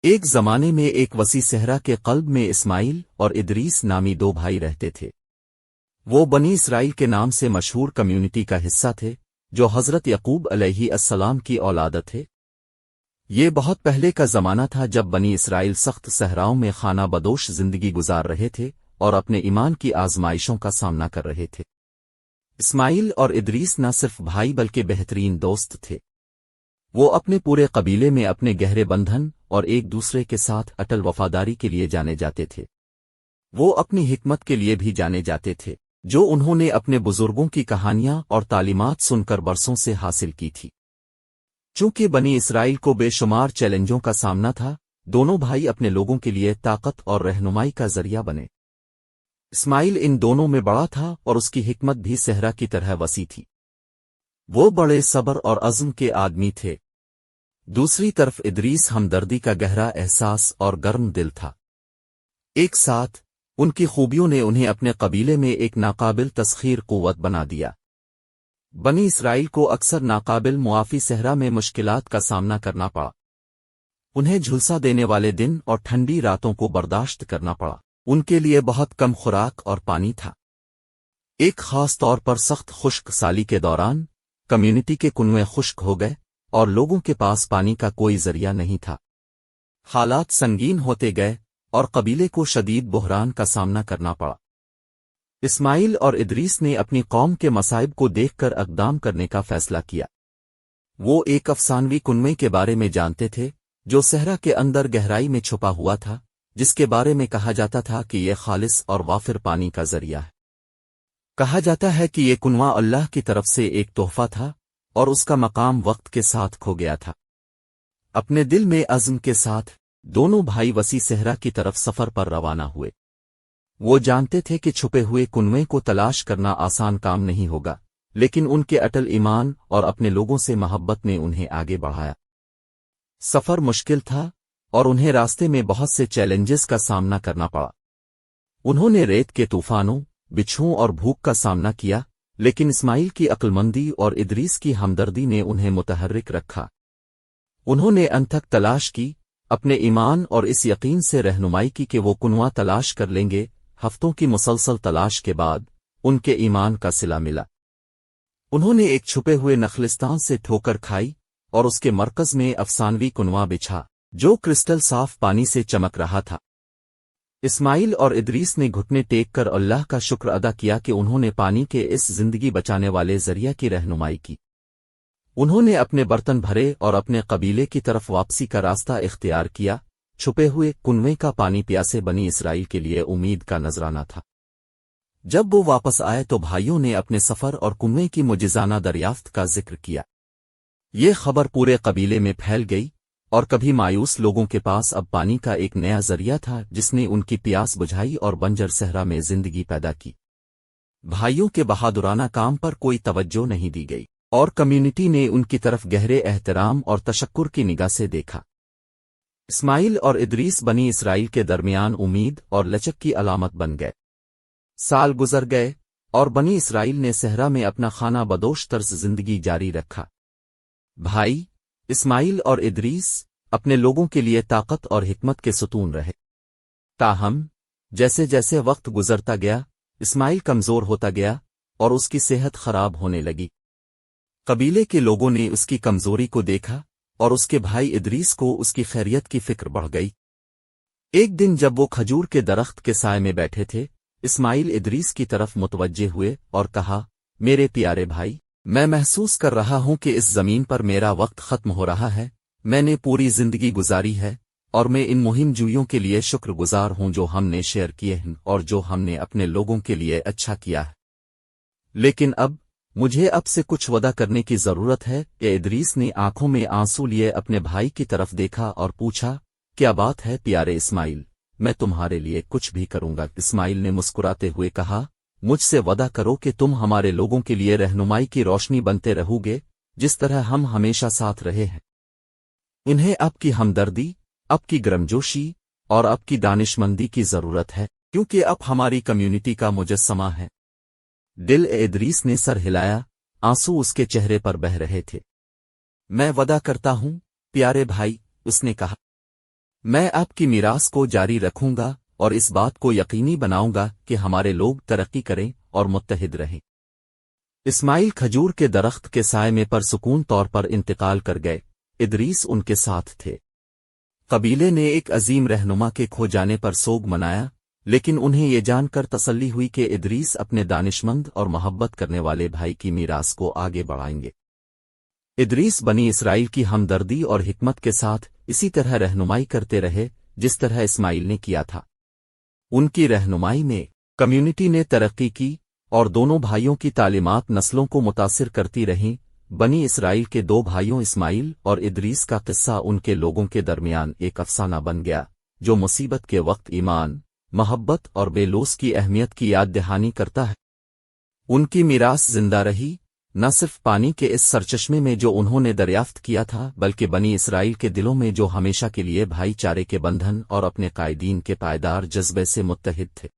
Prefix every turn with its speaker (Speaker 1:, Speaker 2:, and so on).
Speaker 1: ایک زمانے میں ایک وسیع صحرا کے قلب میں اسماعیل اور ادریس نامی دو بھائی رہتے تھے۔ وہ بنی اسرائیل کے نام سے مشہور کمیونٹی کا حصہ تھے جو حضرت یعقوب علیہ السلام کی اولاد تھے۔ یہ بہت پہلے کا زمانہ تھا جب بنی اسرائیل سخت صحراؤں میں خانہ بدوش زندگی گزار رہے تھے اور اپنے ایمان کی آزمائشوں کا سامنا کر رہے تھے۔ اسماعیل اور ادریس نہ صرف بھائی بلکہ بہترین دوست تھے۔ وہ اپنے پورے قبیلے میں اپنے گہرے بندھن اور ایک دوسرے کے ساتھ اٹل وفاداری کے لیے جانے جاتے تھے۔ وہ اپنی حکمت کے لیے بھی جانے جاتے تھے جو انہوں نے اپنے بزرگوں کی کہانیاں اور تعلیمات سن کر برسوں سے حاصل کی تھی۔ چونکہ بنی اسرائیل کو بے شمار چیلنجوں کا سامنا تھا، دونوں بھائی اپنے لوگوں کے لیے طاقت اور رہنمائی کا ذریعہ بنے۔ اسماعیل ان دونوں میں بڑا تھا اور اس کی حکمت بھی صحرا کی طرح وسیع تھی۔ وہ بڑے صبر اور عزم کے آدمی تھے۔ دوسری طرف ادریس ہمدردی کا گہرا احساس اور گرم دل تھا۔ ایک ساتھ ان کی خوبیوں نے انہیں اپنے قبیلے میں ایک ناقابل تسخیر قوت بنا دیا۔ بنی اسرائیل کو اکثر ناقابل معافی صحرا میں مشکلات کا سامنا کرنا پڑا۔ انہیں جھلسا دینے والے دن اور ٹھنڈی راتوں کو برداشت کرنا پڑا۔ ان کے لیے بہت کم خوراک اور پانی تھا۔ ایک خاص طور پر سخت خشک سالی کے دوران کمیونٹی کے کنویں خشک ہو گئے اور لوگوں کے پاس پانی کا کوئی ذریعہ نہیں تھا۔ حالات سنگین ہوتے گئے اور قبیلے کو شدید بحران کا سامنا کرنا پڑا۔ اسماعیل اور ادریس نے اپنی قوم کے مصائب کو دیکھ کر اقدام کرنے کا فیصلہ کیا۔ وہ ایک افسانوی کنویں کے بارے میں جانتے تھے جو صحرا کے اندر گہرائی میں چھپا ہوا تھا، جس کے بارے میں کہا جاتا تھا کہ یہ خالص اور وافر پانی کا ذریعہ ہے۔ کہا جاتا ہے کہ یہ کنواں اللہ کی طرف سے ایک تحفہ تھا اور اس کا مقام وقت کے ساتھ کھو گیا تھا۔ اپنے دل میں عزم کے ساتھ دونوں بھائی وسیع صحرا کی طرف سفر پر روانہ ہوئے۔ وہ جانتے تھے کہ چھپے ہوئے کنویں کو تلاش کرنا آسان کام نہیں ہوگا، لیکن ان کے اٹل ایمان اور اپنے لوگوں سے محبت نے انہیں آگے بڑھایا۔ سفر مشکل تھا اور انہیں راستے میں بہت سے چیلنجز کا سامنا کرنا پڑا۔ انہوں نے ریت کے طوفانوں، بچھوؤں اور بھوک کا سامنا کیا، لیکن اسماعیل کی عقلمندی اور ادریس کی ہمدردی نے انہیں متحرک رکھا۔ انہوں نے انت تک تلاش کی، اپنے ایمان اور اس یقین سے رہنمائی کی کہ وہ کنواں تلاش کر لیں گے۔ ہفتوں کی مسلسل تلاش کے بعد ان کے ایمان کا صلہ ملا۔ انہوں نے ایک چھپے ہوئے نخلستان سے ٹھوکر کھائی اور اس کے مرکز میں افسانوی کنواں بچھا جو کرسٹل صاف پانی سے چمک رہا تھا۔ اسماعیل اور ادریس نے گھٹنے ٹیک کر اللہ کا شکر ادا کیا کہ انہوں نے پانی کے اس زندگی بچانے والے ذریعہ کی رہنمائی کی۔ انہوں نے اپنے برتن بھرے اور اپنے قبیلے کی طرف واپسی کا راستہ اختیار کیا۔ چھپے ہوئے کنویں کا پانی پیاسے بنی اسرائیل کے لیے امید کا نذرانہ تھا۔ جب وہ واپس آئے تو بھائیوں نے اپنے سفر اور کنویں کی معجزانہ دریافت کا ذکر کیا۔ یہ خبر پورے قبیلے میں پھیل گئی اور کبھی مایوس لوگوں کے پاس اب پانی کا ایک نیا ذریعہ تھا جس نے ان کی پیاس بجھائی اور بنجر صحرا میں زندگی پیدا کی۔ بھائیوں کے بہادرانہ کام پر کوئی توجہ نہیں دی گئی اور کمیونٹی نے ان کی طرف گہرے احترام اور تشکر کی نگاہ سے دیکھا۔ اسماعیل اور ادریس بنی اسرائیل کے درمیان امید اور لچک کی علامت بن گئے۔ سال گزر گئے اور بنی اسرائیل نے صحرا میں اپنا خانہ بدوش طرز زندگی جاری رکھا۔ بھائی اسماعیل اور ادریس اپنے لوگوں کے لیے طاقت اور حکمت کے ستون رہے۔ تاہم جیسے جیسے وقت گزرتا گیا، اسماعیل کمزور ہوتا گیا اور اس کی صحت خراب ہونے لگی۔ قبیلے کے لوگوں نے اس کی کمزوری کو دیکھا اور اس کے بھائی ادریس کو اس کی خیریت کی فکر بڑھ گئی۔ ایک دن جب وہ کھجور کے درخت کے سائے میں بیٹھے تھے، اسماعیل ادریس کی طرف متوجہ ہوئے اور کہا، میرے پیارے بھائی، میں محسوس کر رہا ہوں کہ اس زمین پر میرا وقت ختم ہو رہا ہے۔ میں نے پوری زندگی گزاری ہے اور میں ان مہم جوئیوں کے لیے شکر گزار ہوں جو ہم نے شیئر کیے ہیں اور جو ہم نے اپنے لوگوں کے لیے اچھا کیا ہے، لیکن اب مجھے اب سے کچھ وعدہ کرنے کی ضرورت ہے۔ کہ ادریس نے آنکھوں میں آنسو لیے اپنے بھائی کی طرف دیکھا اور پوچھا، کیا بات ہے پیارے اسماعیل، میں تمہارے لیے کچھ بھی کروں گا۔ اسماعیل نے مسکراتے ہوئے کہا، مجھ سے وعدہ کرو کہ تم ہمارے لوگوں کے لیے رہنمائی کی روشنی بنتے رہو گے جس طرح ہم ہمیشہ ساتھ رہے ہیں۔ انہیں آپ کی ہمدردی، آپ کی گرمجوشی اور آپ کی دانشمندی کی ضرورت ہے کیونکہ اب ہماری کمیونٹی کا مجسمہ ہے۔ دل ادریس نے سر ہلایا، آنسو اس کے چہرے پر بہہ رہے تھے۔ میں وعدہ کرتا ہوں پیارے بھائی، اس نے کہا۔ میں آپ کی میراث کو جاری رکھوں گا اور اس بات کو یقینی بناؤں گا کہ ہمارے لوگ ترقی کریں اور متحد رہیں۔ اسماعیل کھجور کے درخت کے سائے میں پرسکون طور پر انتقال کر گئے، ادریس ان کے ساتھ تھے۔ قبیلے نے ایک عظیم رہنما کے کھو جانے پر سوگ منایا، لیکن انہیں یہ جان کر تسلی ہوئی کہ ادریس اپنے دانشمند اور محبت کرنے والے بھائی کی میراث کو آگے بڑھائیں گے۔ ادریس بنی اسرائیل کی ہمدردی اور حکمت کے ساتھ اسی طرح رہنمائی کرتے رہے جس طرح اسماعیل نے کیا تھا۔ ان کی رہنمائی میں کمیونٹی نے ترقی کی اور دونوں بھائیوں کی تعلیمات نسلوں کو متاثر کرتی رہیں۔ بنی اسرائیل کے دو بھائیوں اسماعیل اور ادریس کا قصہ ان کے لوگوں کے درمیان ایک افسانہ بن گیا، جو مصیبت کے وقت ایمان، محبت اور بے لوث کی اہمیت کی یاد دہانی کرتا ہے۔ ان کی میراث زندہ رہی، نہ صرف پانی کے اس سرچشمے میں جو انہوں نے دریافت کیا تھا، بلکہ بنی اسرائیل کے دلوں میں جو ہمیشہ کے لیے بھائی چارے کے بندھن اور اپنے قائدین کے پائیدار جذبے سے متحد تھے۔